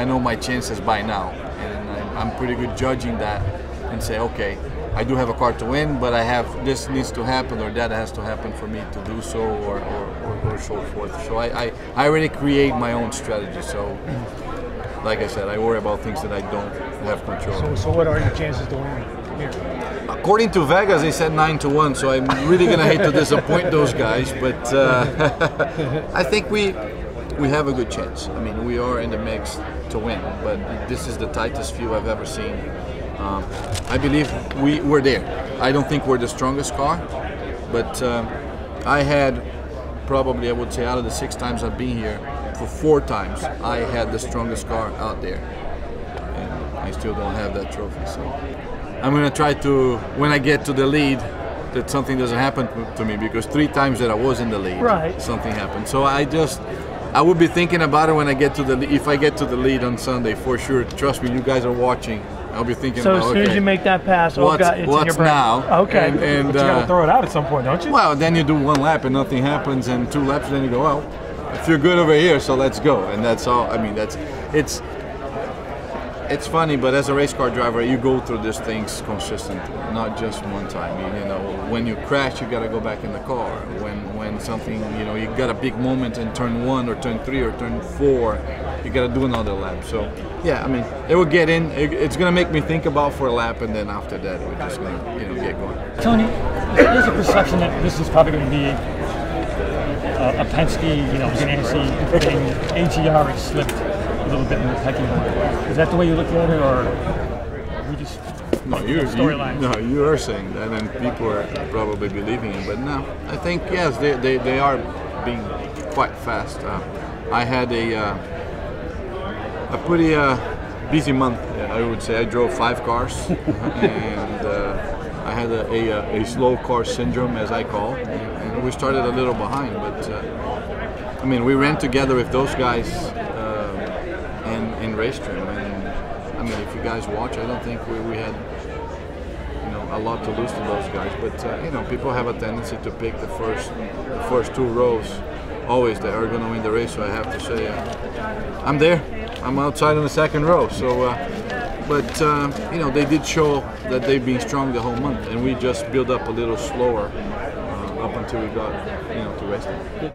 I know my chances by now, and I'm pretty good judging that and say, okay, I do have a car to win, but I have this needs to happen or that has to happen for me to do so, or so forth. So I already create my own strategy. So, like I said, I worry about things that I don't have control. So what are your chances to win here? According to Vegas, they said 9-1. So I'm really gonna hate to disappoint those guys, but I think we have a good chance. I mean, we are in the mix to win, but this is the tightest field I've ever seen. I believe we're there. I don't think we're the strongest car, but I had probably, I would say, out of the 6 times I've been here, for 4 times I had the strongest car out there, and I still don't have that trophy. So I'm going to try to, when I get to the lead, that something doesn't happen to me, because 3 times that I was in the lead, something happened. So I would be thinking about it when I get to the, if I get to the lead on Sunday, for sure. Trust me, you guys are watching. I'll be thinking so about, as soon as you make that pass, what's in your brain. now? Okay. And but you got to throw it out at some point, don't you? Well, then you do 1 lap and nothing happens, and 2 laps, then you go, well, if you're good over here, so let's go. And that's all. I mean, it's funny, but as a race car driver, you go through these things consistently, not just one time. You know, when you crash, you got to go back in the car. When something, you know, you got a big moment in turn 1 or turn 3 or turn 4, you got to do another lap. So, yeah, I mean, it will get in. It's going to make me think about for a lap, and then after that, we're just going to, you know, get going. Tony, there's a perception that this is probably going to be a Penske, you know, Ganassi thing. AGR has slipped a little bit in the pecking order. Is that the way you look at it, or we just you are saying that, and people are probably believing it. But no, I think yes, they are being quite fast. I had a pretty busy month, I would say. I drove 5 cars, and I had a slow car syndrome, as I call, and we started a little behind. But I mean, we ran together with those guys in race trim, and I mean, if you guys watch, I don't think we had, you know, a lot to lose to those guys. But you know, people have a tendency to pick the first 2 rows always that are going to win the race. So I have to say, I'm there. I'm outside on the 2nd row. So, but you know, they did show that they've been strong the whole month, and we just built up a little slower up until we got, you know, to race time.